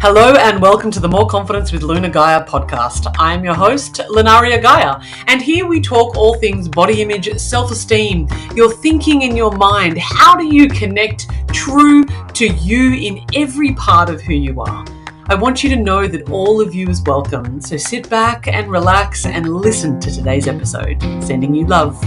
Hello and welcome to the More Confidence with Luna Gaia podcast. I'm your host, Lunaria Gaia, and here we talk all things body image, self-esteem, your thinking in your mind. How do you connect true to you in every part of who you are? I want you to know that all of you is welcome, so sit back and relax and listen to today's episode. Sending you love.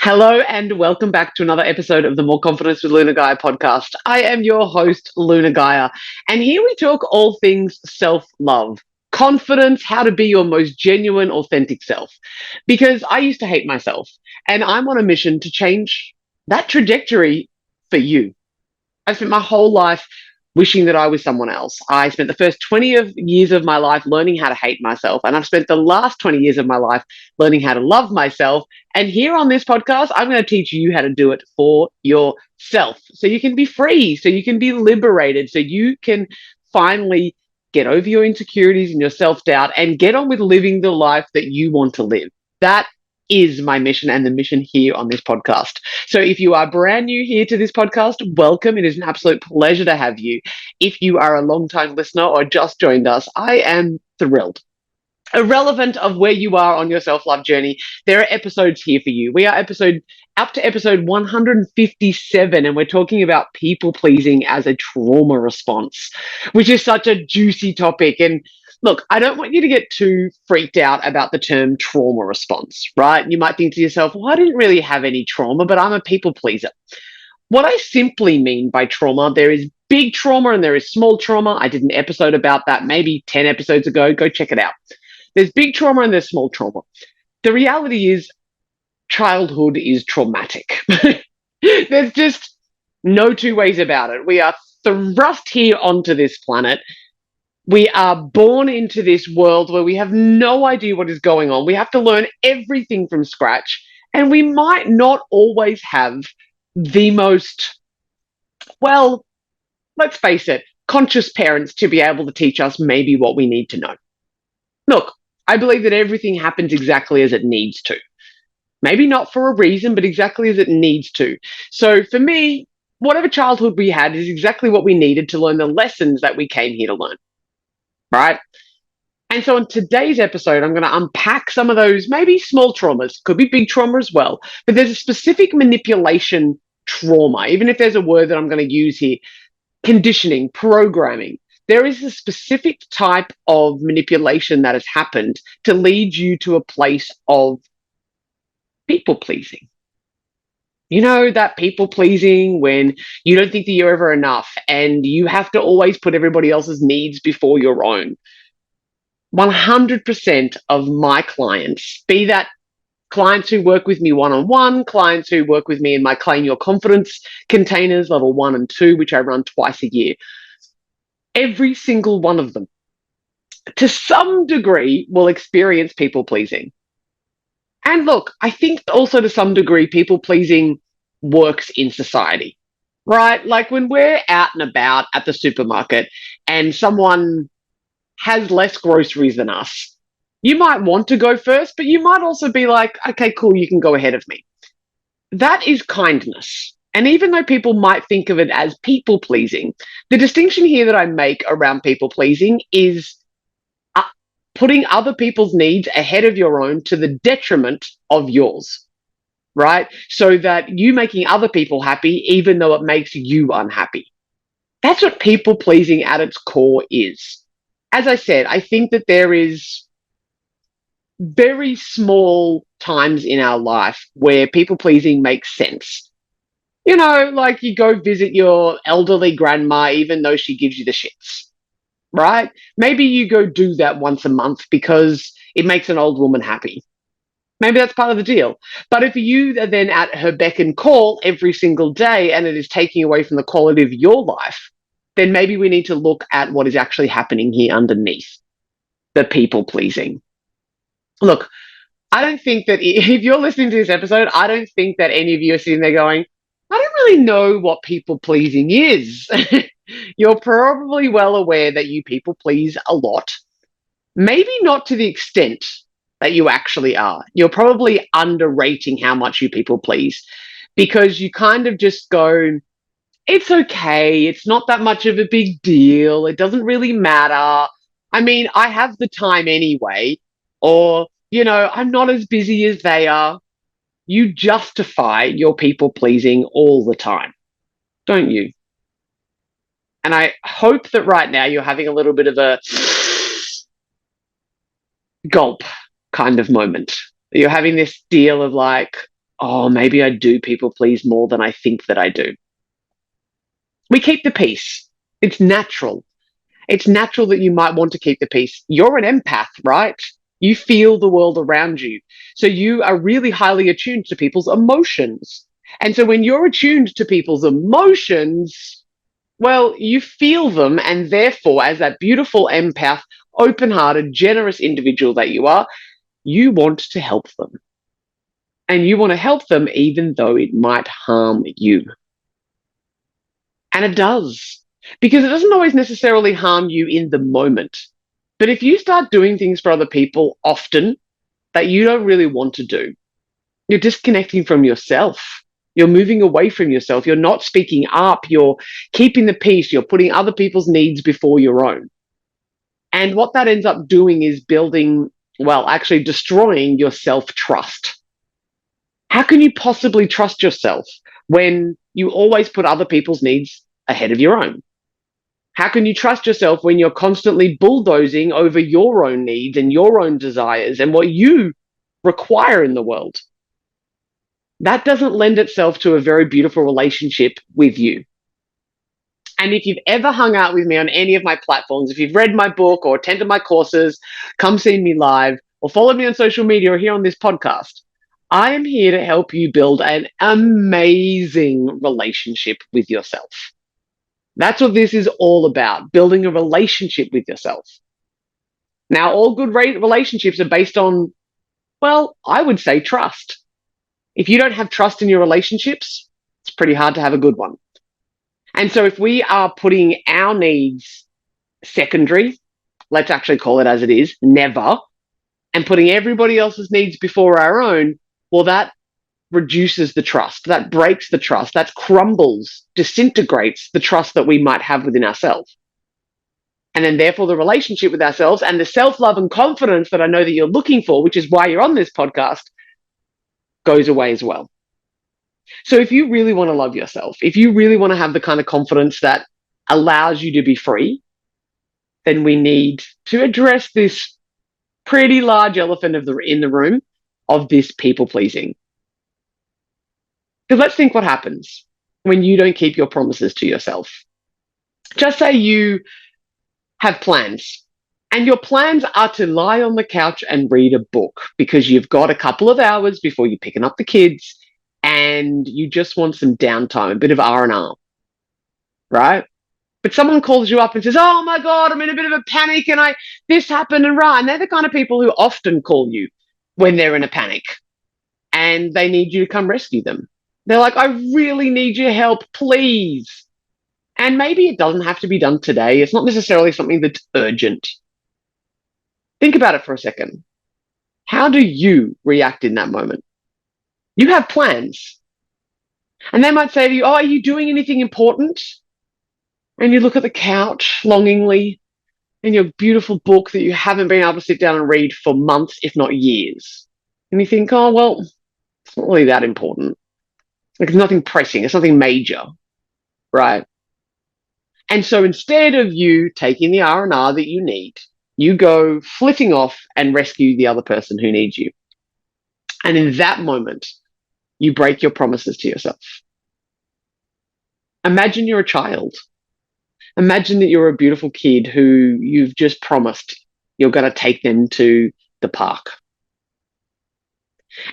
Hello and welcome back to another episode of the More Confidence with Luna Gaia podcast. I am your host, Luna Gaia, and here we talk all things self-love, confidence, how to be your most genuine, authentic self. Because I used to hate myself, and I'm on a mission to change that trajectory for you. I spent my whole life wishing that I was someone else. I spent the first 20 years of my life learning how to hate myself, and I've spent the last 20 years of my life learning how to love myself. And here on this podcast, I'm going to teach you how to do it for yourself so you can be free, so you can be liberated, so you can finally get over your insecurities and your self-doubt and get on with living the life that you want to live. That is my mission and the mission here on this podcast. So if you are brand new here to this podcast, welcome. It is an absolute pleasure to have you. If you are a long-time listener or just joined us, I am thrilled. Irrelevant of where you are on your self-love journey, there are episodes here for you. We are up to episode 157, and we're talking about people-pleasing as a trauma response, which is such a juicy topic. And look, I don't want you to get too freaked out about the term trauma response, right? You might think to yourself, well, I didn't really have any trauma, but I'm a people pleaser. What I simply mean by trauma, there is big trauma and there is small trauma. I did an episode about that maybe 10 episodes ago. Go check it out. There's big trauma and there's small trauma. The reality is childhood is traumatic. There's just no two ways about it. We are thrust here onto this planet. We are born into this world where we have no idea what is going on. We have to learn everything from scratch. And we might not always have the most, well, let's face it, conscious parents to be able to teach us maybe what we need to know. Look, I believe that everything happens exactly as it needs to. Maybe not for a reason, but exactly as it needs to. So for me, whatever childhood we had is exactly what we needed to learn the lessons that we came here to learn. Right? And so in today's episode, I'm going to unpack some of those maybe small traumas, could be big trauma as well, but there's a specific manipulation trauma, even if there's a word that I'm going to use here, conditioning, programming. There is a specific type of manipulation that has happened to lead you to a place of people pleasing. You know, that people pleasing when you don't think that you're ever enough and you have to always put everybody else's needs before your own. 100% of my clients, be that clients who work with me one-on-one, clients who work with me in my Claim Your Confidence containers, level 1 and 2, which I run twice a year, every single one of them, to some degree, will experience people pleasing. And look, I think also to some degree, people pleasing works in society, right? Like when we're out and about at the supermarket and someone has less groceries than us, you might want to go first, but you might also be like, okay, cool, you can go ahead of me. That is kindness. And even though people might think of it as people pleasing, the distinction here that I make around people pleasing is putting other people's needs ahead of your own to the detriment of yours, right? So that you making other people happy, even though it makes you unhappy. That's what people pleasing at its core is. As I said, I think that there is very small times in our life where people pleasing makes sense. You know, like you go visit your elderly grandma, even though she gives you the shits. Right? Maybe you go do that once a month because it makes an old woman happy. Maybe that's part of the deal. But if you are then at her beck and call every single day and it is taking away from the quality of your life, then maybe we need to look at what is actually happening here underneath the people pleasing. Look, I don't think that if you're listening to this episode, I don't think that any of you are sitting there going, I don't really know what people pleasing is. You're probably well aware that you people please a lot. Maybe not to the extent that you actually are. You're probably underrating how much you people please because you kind of just go, it's okay. It's not that much of a big deal. It doesn't really matter. I mean, I have the time anyway. Or, I'm not as busy as they are. You justify your people pleasing all the time, don't you? And I hope that right now you're having a little bit of a gulp kind of moment. You're having this deal of like, oh, maybe I do people please more than I think that I do. We keep the peace. It's natural. It's natural that you might want to keep the peace. You're an empath, right? You feel the world around you. So you are really highly attuned to people's emotions. And so when you're attuned to people's emotions, well, you feel them. And therefore, as that beautiful empath, open hearted, generous individual that you are, you want to help them. And you want to help them even though it might harm you. And it does, because it doesn't always necessarily harm you in the moment. But if you start doing things for other people often that you don't really want to do, you're disconnecting from yourself. You're moving away from yourself. You're not speaking up. You're keeping the peace. You're putting other people's needs before your own. And what that ends up doing is building, well, actually destroying your self-trust. How can you possibly trust yourself when you always put other people's needs ahead of your own? How can you trust yourself when you're constantly bulldozing over your own needs and your own desires and what you require in the world? That doesn't lend itself to a very beautiful relationship with you. And if you've ever hung out with me on any of my platforms, if you've read my book or attended my courses, come see me live, or followed me on social media or here on this podcast, I am here to help you build an amazing relationship with yourself. That's what this is all about, building a relationship with yourself. Now, all good relationships are based on, well, I would say trust. If you don't have trust in your relationships, it's pretty hard to have a good one. And so if we are putting our needs secondary, let's actually call it as it is, never, and putting everybody else's needs before our own, well, that reduces the trust, that breaks the trust, that crumbles, disintegrates the trust that we might have within ourselves. And then therefore the relationship with ourselves and the self-love and confidence that I know that you're looking for, which is why you're on this podcast, goes away as well. So if you really want to love yourself, if you really want to have the kind of confidence that allows you to be free, then we need to address this pretty large elephant in the room of this people pleasing. Because let's think what happens when you don't keep your promises to yourself. Just say you have plans, and your plans are to lie on the couch and read a book because you've got a couple of hours before you're picking up the kids and you just want some downtime, a bit of R&R, right? But someone calls you up and says, oh my God, I'm in a bit of a panic and this happened and right. And they're the kind of people who often call you when they're in a panic and they need you to come rescue them. They're like, I really need your help, please. And maybe it doesn't have to be done today. It's not necessarily something that's urgent. Think about it for a second. How do you react in that moment? You have plans. And they might say to you, oh, are you doing anything important? And you look at the couch longingly in your beautiful book that you haven't been able to sit down and read for months, if not years. And you think, oh, well, it's not really that important. Like, it's nothing pressing. It's nothing major, right? And so instead of you taking the R&R that you need, you go flitting off and rescue the other person who needs you. And in that moment, you break your promises to yourself. Imagine you're a child. Imagine that you're a beautiful kid who you've just promised you're going to take them to the park.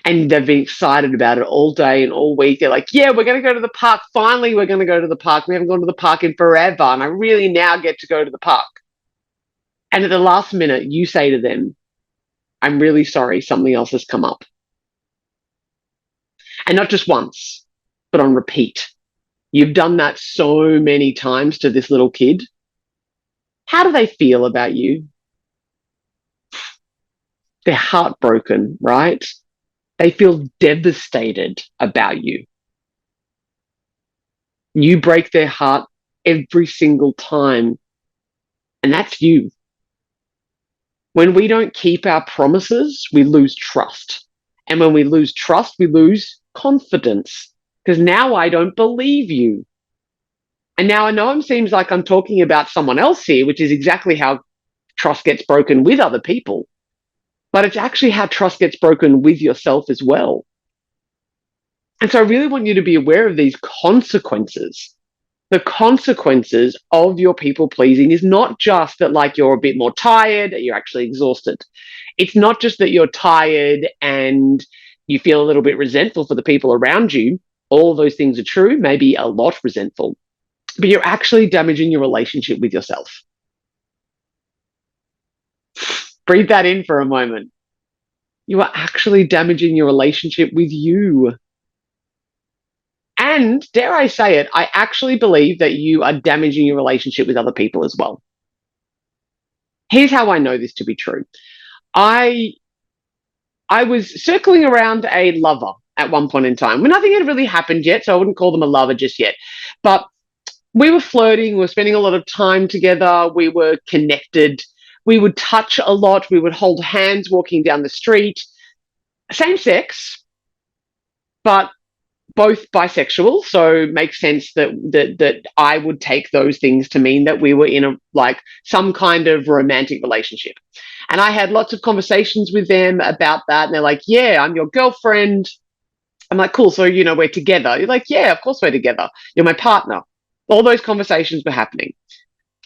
And they've been excited about it all day and all week. They're like, yeah, we're going to go to the park. Finally, we're going to go to the park. We haven't gone to the park in forever. And I really now get to go to the park. And at the last minute, you say to them, I'm really sorry, something else has come up. And not just once, but on repeat. You've done that so many times to this little kid. How do they feel about you? They're heartbroken, right? They feel devastated about you. You break their heart every single time, and that's you. When we don't keep our promises, we lose trust. And when we lose trust, we lose confidence because now I don't believe you. And now I know it seems like I'm talking about someone else here, which is exactly how trust gets broken with other people. But it's actually how trust gets broken with yourself as well. And so I really want you to be aware of these consequences. The consequences of your people pleasing is not just that, like, you're a bit more tired, you're actually exhausted. It's not just that you're tired and you feel a little bit resentful for the people around you. All of those things are true, maybe a lot resentful, but you're actually damaging your relationship with yourself. Breathe that in for a moment. You are actually damaging your relationship with you. And dare I say it, I actually believe that you are damaging your relationship with other people as well. Here's how I know this to be true. I was circling around a lover at one point in time when nothing had really happened yet, so I wouldn't call them a lover just yet. But we were flirting, we were spending a lot of time together, we were connected, we would touch a lot, we would hold hands walking down the street. Same sex, but both bisexual, so it makes sense that I would take those things to mean that we were in some kind of romantic relationship. And I had lots of conversations with them about that, and they're like, "Yeah, I'm your girlfriend." I'm like, "Cool, so we're together." You're like, "Yeah, of course we're together. You're my partner." All those conversations were happening.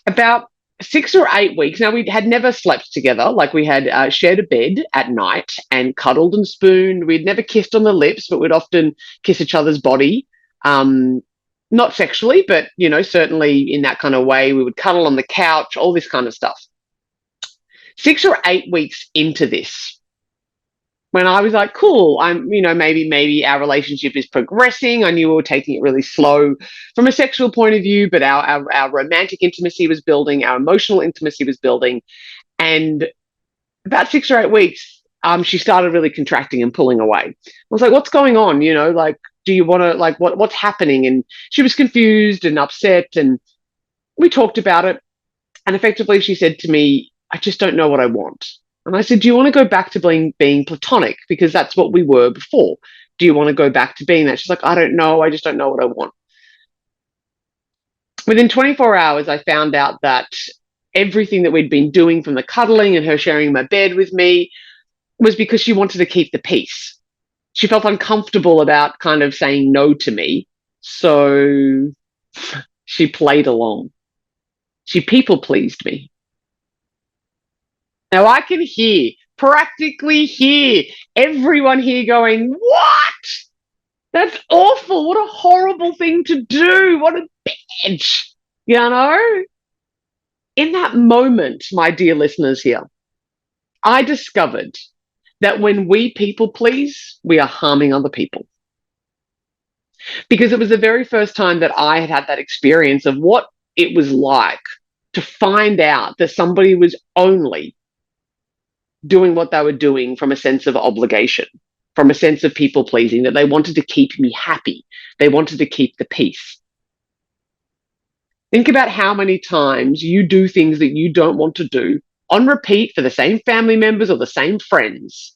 About 6 or 8 weeks. Now, we had never slept together. Like, we had shared a bed at night and cuddled and spooned. We'd never kissed on the lips, but we'd often kiss each other's body. Not sexually, but, certainly in that kind of way. We would cuddle on the couch, all this kind of stuff. 6 or 8 weeks into this, when I was like, cool, maybe our relationship is progressing. I knew we were taking it really slow from a sexual point of view, but our romantic intimacy was building, our emotional intimacy was building. And about 6 or 8 weeks, she started really contracting and pulling away. I was like, what's going on? Do you want to, what's happening? And she was confused and upset. And we talked about it. And effectively, she said to me, I just don't know what I want. And I said, do you want to go back to being platonic? Because that's what we were before. Do you want to go back to being that? She's like, I don't know. I just don't know what I want. Within 24 hours, I found out that everything that we'd been doing, from the cuddling and her sharing my bed with me, was because she wanted to keep the peace. She felt uncomfortable about kind of saying no to me. So she played along. She people pleased me. Now, I can practically hear everyone here going, what? That's awful. What a horrible thing to do. What a bitch. In that moment, my dear listeners here, I discovered that when we people please, we are harming other people. Because it was the very first time that I had that experience of what it was like to find out that somebody was only doing what they were doing from a sense of obligation, from a sense of people pleasing, that they wanted to keep me happy. They wanted to keep the peace. Think about how many times you do things that you don't want to do on repeat for the same family members or the same friends.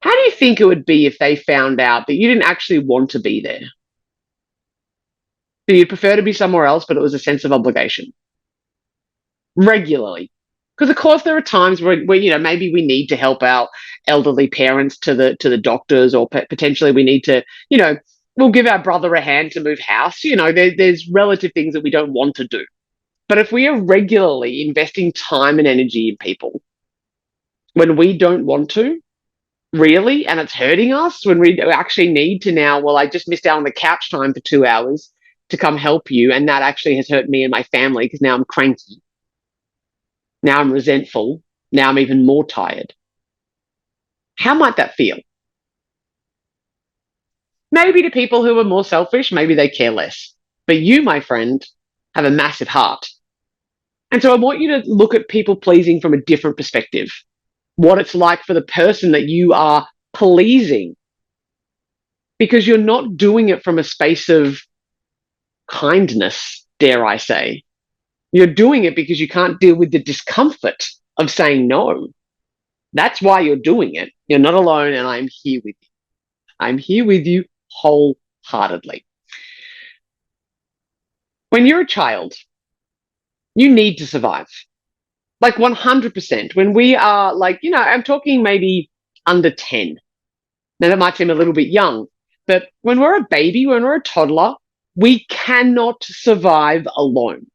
How do you think it would be if they found out that you didn't actually want to be there? So you'd prefer to be somewhere else, but it was a sense of obligation regularly. Because of course there are times where maybe we need to help our elderly parents to the doctors, or potentially we need to, we'll give our brother a hand to move house. There's relative things that we don't want to do. But if we are regularly investing time and energy in people when we don't want to, really, and it's hurting us, when we actually need to now, well, I just missed out on the couch time for 2 hours to come help you, and that actually has hurt me and my family because now I'm cranky. Now I'm resentful. Now I'm even more tired. How might that feel? Maybe to people who are more selfish, maybe they care less. But you, my friend, have a massive heart. And so I want you to look at people pleasing from a different perspective. What it's like for the person that you are pleasing. Because you're not doing it from a space of kindness, dare I say. You're doing it because you can't deal with the discomfort of saying no. That's why you're doing it. You're not alone, and I'm here with you. I'm here with you wholeheartedly. When you're a child, you need to survive. Like 100%. When we are I'm talking maybe under 10. Now, that might seem a little bit young, but when we're a baby, when we're a toddler, we cannot survive alone.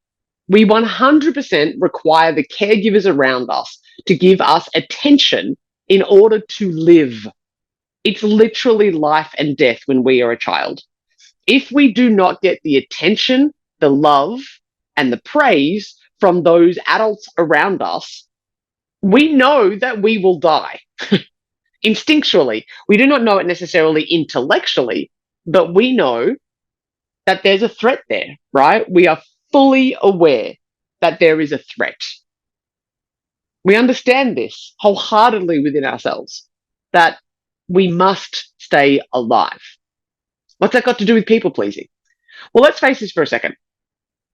We 100% require the caregivers around us to give us attention in order to live. It's literally life and death when we are a child. If we do not get the attention, the love, and the praise from those adults around us, we know that we will die. Instinctually. We do not know it necessarily intellectually, but we know that there's a threat there, right? We are fully aware that there is a threat. We understand this wholeheartedly within ourselves, that we must stay alive. What's that got to do with people pleasing? Well, let's face this for a second.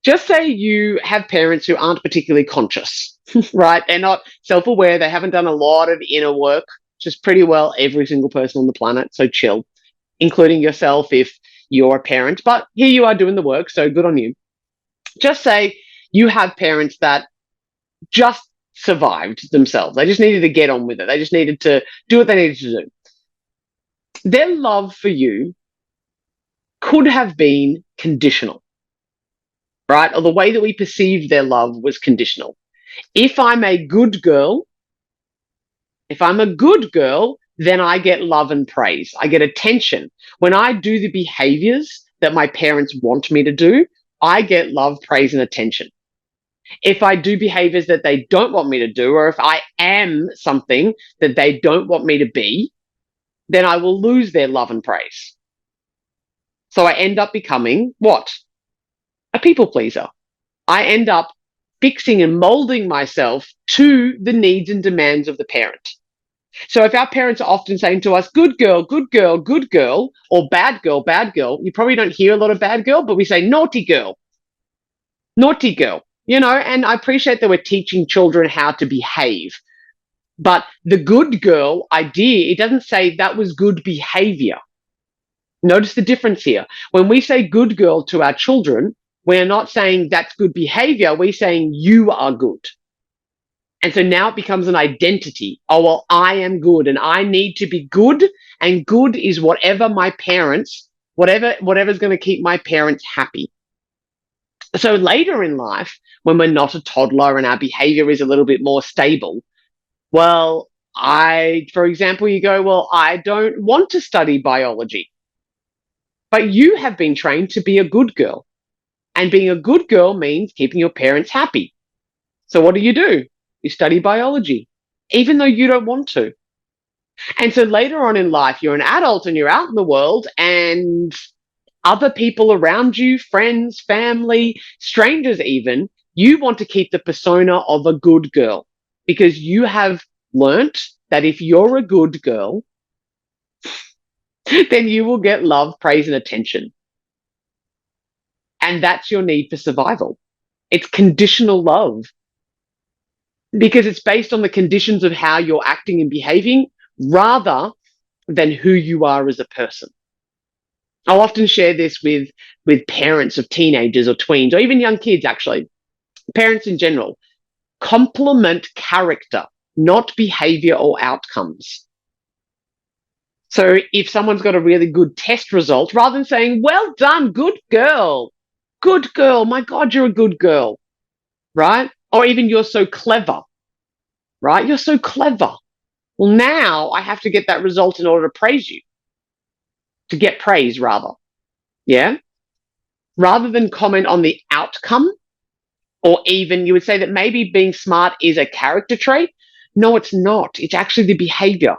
Just say you have parents who aren't particularly conscious, right? They're not self-aware. They haven't done a lot of inner work, just pretty well every single person on the planet. So chill, including yourself if you're a parent. But here you are doing the work, so good on you. Just say you have parents that just survived themselves. They just needed to get on with it. They just needed to do what they needed to do. Their love for you could have been conditional, right? Or the way that we perceived their love was conditional. If I'm a good girl, then I get love and praise. I get attention. When I do the behaviors that my parents want me to do, I get love, praise, and attention. If I do behaviors that they don't want me to do, or if I am something that they don't want me to be, then I will lose their love and praise. So I end up becoming what? A people pleaser. I end up fixing and molding myself to the needs and demands of the parent. So if our parents are often saying to us, good girl, good girl, good girl, or bad girl, you probably don't hear a lot of bad girl, but we say naughty girl, and I appreciate that we're teaching children how to behave. But the good girl idea, it doesn't say that was good behavior. Notice the difference here. When we say good girl to our children, we're not saying that's good behavior. We're saying you are good. And so now it becomes an identity. Oh, well, I am good and I need to be good. And good is whatever my parents, whatever's going to keep my parents happy. So later in life, when we're not a toddler and our behavior is a little bit more stable, well, for example, you go, well, I don't want to study biology. But you have been trained to be a good girl. And being a good girl means keeping your parents happy. So what do? You study biology, even though you don't want to. And so later on in life, you're an adult and you're out in the world and other people around you, friends, family, strangers even, you want to keep the persona of a good girl because you have learnt that if you're a good girl, then you will get love, praise, and attention. And that's your need for survival. It's conditional love because it's based on the conditions of how you're acting and behaving rather than who you are as a person. I'll often share this with parents of teenagers or tweens or even young kids, actually, parents in general. Compliment character, not behavior or outcomes. So if someone's got a really good test result, rather than saying, well done, good girl, my God, you're a good girl, right? Or even you're so clever, right? You're so clever. Well, now I have to get that result in order to praise you, to get praise rather. Yeah. Rather than comment on the outcome, or even you would say that maybe being smart is a character trait. No, it's not. It's actually the behavior,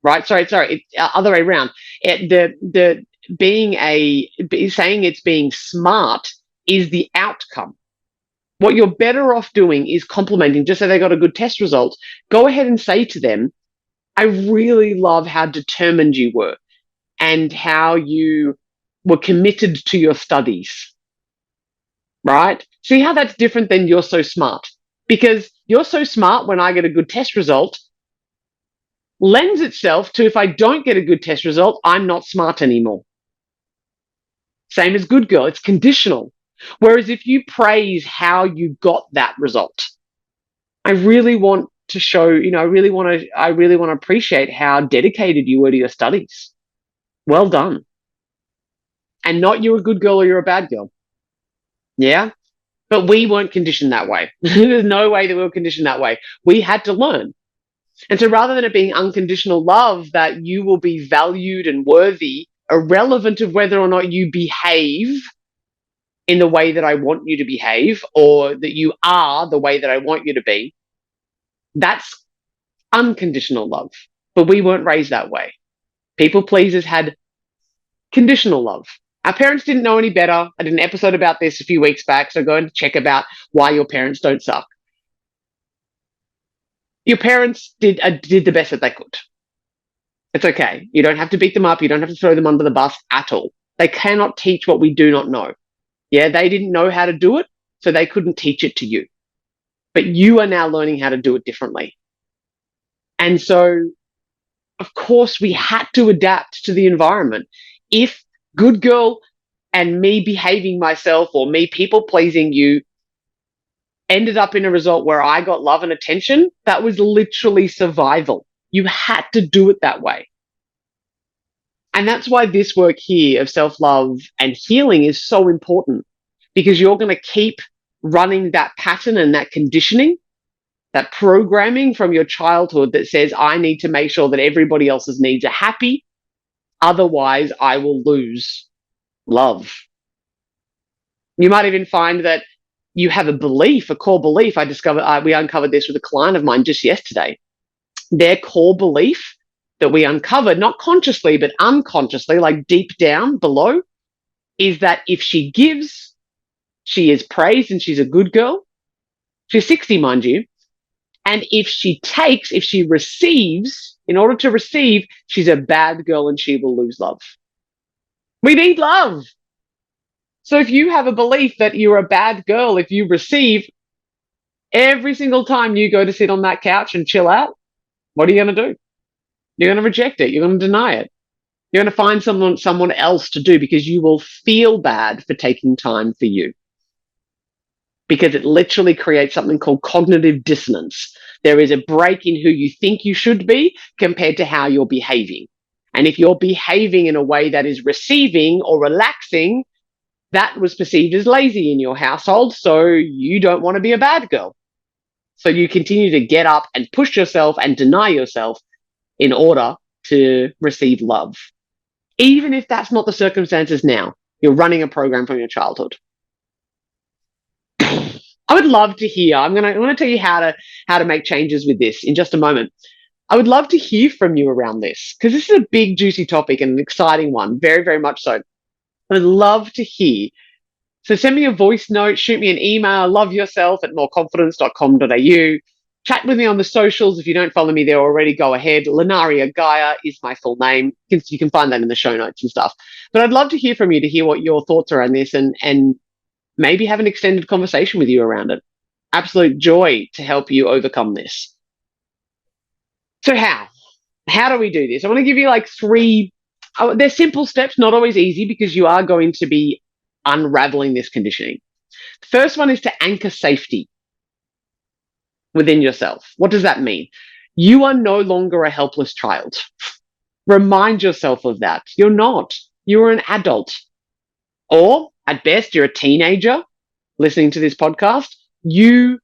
right? Sorry. It's other way around. The saying it's being smart is the outcome. What you're better off doing is complimenting. Just so they got a good test result, go ahead and say to them, I really love how determined you were and how you were committed to your studies. right? See how that's different than you're so smart? Because you're so smart when I get a good test result lends itself to if I don't get a good test result, I'm not smart anymore. Same as good girl, it's conditional. Whereas if you praise how you got that result, I really want to show, I really want to appreciate how dedicated you were to your studies. Well done. And not you're a good girl or you're a bad girl. Yeah. But we weren't conditioned that way. There's no way that we were conditioned that way. We had to learn. And so rather than it being unconditional love, that you will be valued and worthy, irrelevant of whether or not you behave in the way that I want you to behave or that you are the way that I want you to be, that's unconditional love. But we weren't raised that way. People pleasers had conditional love. Our parents didn't know any better. I did an episode about this a few weeks back, so go and check about why your parents don't suck. Your parents did the best that they could. It's okay. You don't have to beat them up. You don't have to throw them under the bus at all. They cannot teach what we do not know. Yeah, they didn't know how to do it, so they couldn't teach it to you. But you are now learning how to do it differently. And so, of course, we had to adapt to the environment. If good girl and me behaving myself or me people pleasing you ended up in a result where I got love and attention, that was literally survival. You had to do it that way. And that's why this work here of self-love and healing is so important, because you're going to keep running that pattern and that conditioning, that programming from your childhood that says, I need to make sure that everybody else's needs are happy. Otherwise, I will lose love. You might even find that you have a belief, a core belief. We uncovered this with a client of mine just yesterday. Their core belief that we uncovered, not consciously, but unconsciously, like deep down below, is that if she gives, she is praised and she's a good girl. She's 60, mind you. And if she takes, if she receives, in order to receive, she's a bad girl and she will lose love. We need love. So if you have a belief that you're a bad girl if you receive, every single time you go to sit on that couch and chill out, what are you going to do? You're going to reject it. You're going to deny it. You're going to find someone else to do, because you will feel bad for taking time for you. Because it literally creates something called cognitive dissonance. There is a break in who you think you should be compared to how you're behaving. And if you're behaving in a way that is receiving or relaxing, that was perceived as lazy in your household, so you don't want to be a bad girl. So you continue to get up and push yourself and deny yourself in order to receive love. Even if that's not the circumstances now, you're running a program from your childhood. I would love to hear. I'm gonna tell you how to make changes with this in just a moment. I would love to hear from you around this, because this is a big, juicy topic and an exciting one, very, very much so. I would love to hear. So send me a voice note, shoot me an email, loveyourself@moreconfidence.com.au. Chat with me on the socials. If you don't follow me there already, go ahead. Linaria Gaia is my full name. You can find that in the show notes and stuff. But I'd love to hear from you, to hear what your thoughts are on this, and maybe have an extended conversation with you around it. Absolute joy to help you overcome this. So how do we do this? I want to give you like three. They're simple steps, not always easy, because you are going to be unraveling this conditioning. The first one is to anchor safety within yourself. What does that mean? You are no longer a helpless child. Remind yourself of that. You're not. You're an adult. Or at best, you're a teenager listening to this podcast. You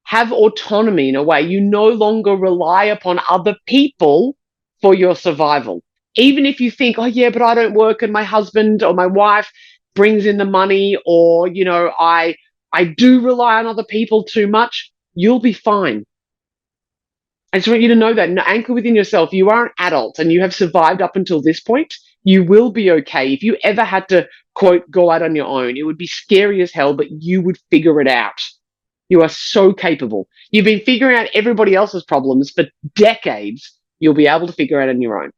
have autonomy in a way. You no longer rely upon other people for your survival. Even if you think, oh yeah, but I don't work and my husband or my wife brings in the money, or, I do rely on other people too much, you'll be fine. I just want you to know that. Anchor within yourself. You are an adult and you have survived up until this point. You will be okay. If you ever had to, quote, go out on your own, it would be scary as hell, but you would figure it out. You are so capable. You've been figuring out everybody else's problems for decades. You'll be able to figure it out on your own.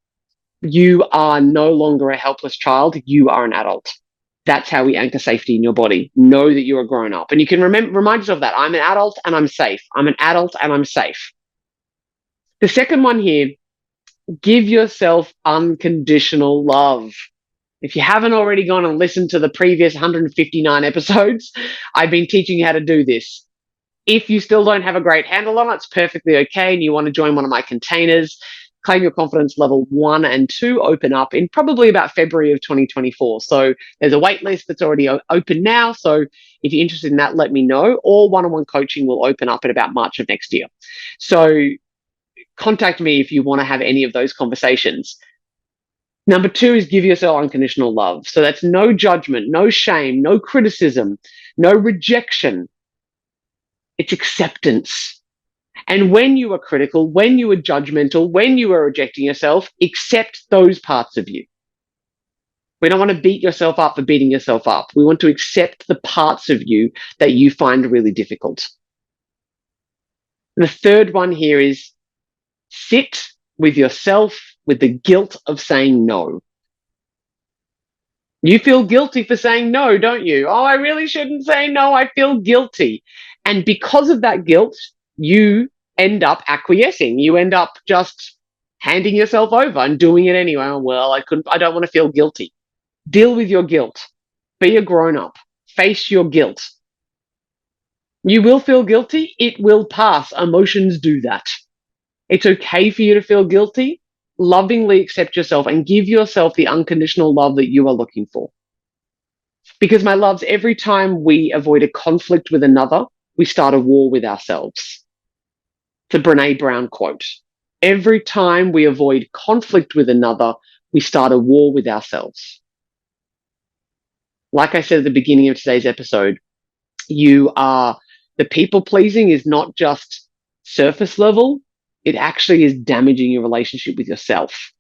You are no longer a helpless child. You are an adult. That's how we anchor safety in your body. Know that you're a grown up. And you can remind yourself that I'm an adult and I'm safe. I'm an adult and I'm safe. The second one here, give yourself unconditional love. If you haven't already gone and listened to the previous 159 episodes, I've been teaching you how to do this. If you still don't have a great handle on it, it's perfectly okay, and you want to join one of my containers, Claim Your Confidence level 1 and 2 open up in probably about February of 2024. So there's a wait list that's already open now. So if you're interested in that, let me know. Or one-on-one coaching will open up in about March of next year. So contact me if you want to have any of those conversations. Number 2 is give yourself unconditional love. So that's no judgment, no shame, no criticism, no rejection. It's acceptance. And when you are critical, when you are judgmental, when you are rejecting yourself, accept those parts of you. We don't want to beat yourself up for beating yourself up. We want to accept the parts of you that you find really difficult. And the third one here is sit with yourself with the guilt of saying no. You feel guilty for saying no, don't you? Oh, I really shouldn't say no. I feel guilty. And because of that guilt, you end up acquiescing. You end up just handing yourself over and doing it anyway. Oh, well, I don't want to feel guilty. Deal with your guilt. Be a grown up. Face your guilt. You will feel guilty. It will pass. Emotions do that. It's okay for you to feel guilty. Lovingly accept yourself and give yourself the unconditional love that you are looking for. Because, my loves, every time we avoid a conflict with another, we start a war with ourselves. It's a Brené Brown quote. Every time we avoid conflict with another, we start a war with ourselves. Like I said at the beginning of today's episode, the people pleasing is not just surface level. It actually is damaging your relationship with yourself.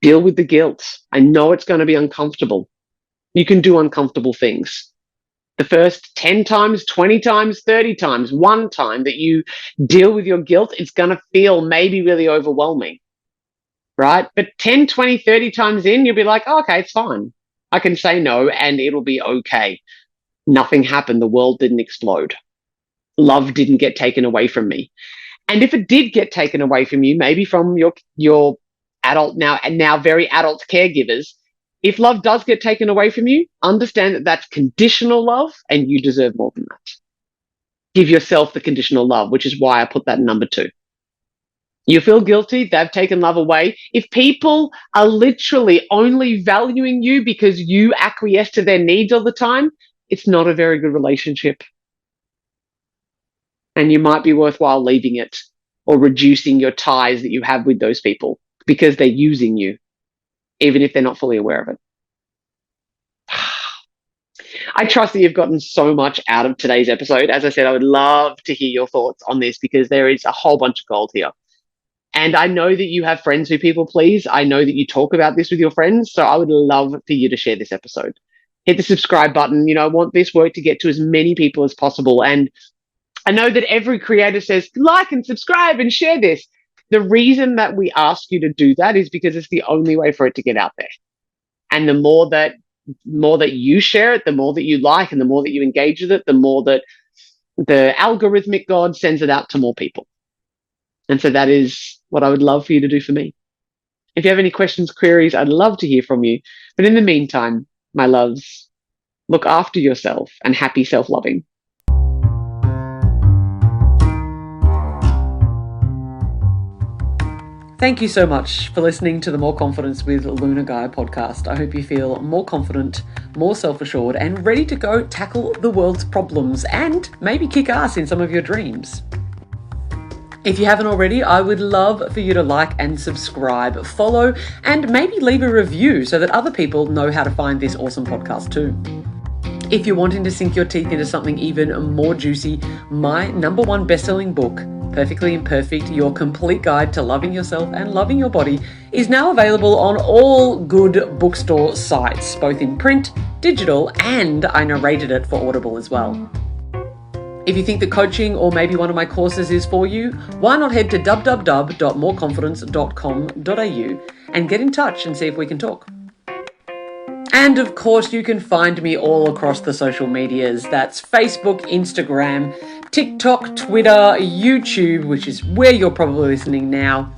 Deal with the guilt. I know it's going to be uncomfortable. You can do uncomfortable things. The first 10 times, 20 times, 30 times, one time that you deal with your guilt, it's going to feel maybe really overwhelming, right? But 10, 20, 30 times in, you'll be like, oh, okay, it's fine. I can say no and it'll be okay. Nothing happened. The world didn't explode. Love didn't get taken away from me. And if it did get taken away from you, maybe from your adult now very adult caregivers, if love does get taken away from you, understand that that's conditional love and you deserve more than that. Give yourself the conditional love, which is why I put that in number 2. You feel guilty, they've taken love away. If people are literally only valuing you because you acquiesce to their needs all the time, it's not a very good relationship. And you might be worthwhile leaving it or reducing your ties that you have with those people because they're using you, even if they're not fully aware of it. I trust that you've gotten so much out of today's episode. As I said, I would love to hear your thoughts on this because there is a whole bunch of gold here. And I know that you have friends who people please. I know that you talk about this with your friends. So I would love for you to share this episode. Hit the subscribe button. I want this work to get to as many people as possible. And I know that every creator says, like and subscribe and share this. The reason that we ask you to do that is because it's the only way for it to get out there. And the more that you share it, the more that you like and the more that you engage with it, the more that the algorithmic God sends it out to more people. And so that is what I would love for you to do for me. If you have any questions, queries, I'd love to hear from you. But in the meantime, my loves, look after yourself and happy self-loving. Thank you so much for listening to the More Confidence with Luna Guy podcast. I hope you feel more confident, more self-assured, and ready to go tackle the world's problems and maybe kick ass in some of your dreams. If you haven't already, I would love for you to like and subscribe, follow, and maybe leave a review so that other people know how to find this awesome podcast too. If you're wanting to sink your teeth into something even more juicy, my #1 best-selling book, Perfectly Imperfect, Your Complete Guide to Loving Yourself and Loving Your Body, is now available on all good bookstore sites, both in print, digital, and I narrated it for Audible as well. If you think that coaching or maybe one of my courses is for you, why not head to www.moreconfidence.com.au and get in touch and see if we can talk. And of course, you can find me all across the social medias. That's Facebook, Instagram, TikTok, Twitter, YouTube, which is where you're probably listening now,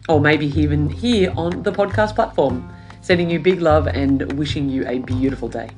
or maybe even here on the podcast platform. Sending you big love and wishing you a beautiful day.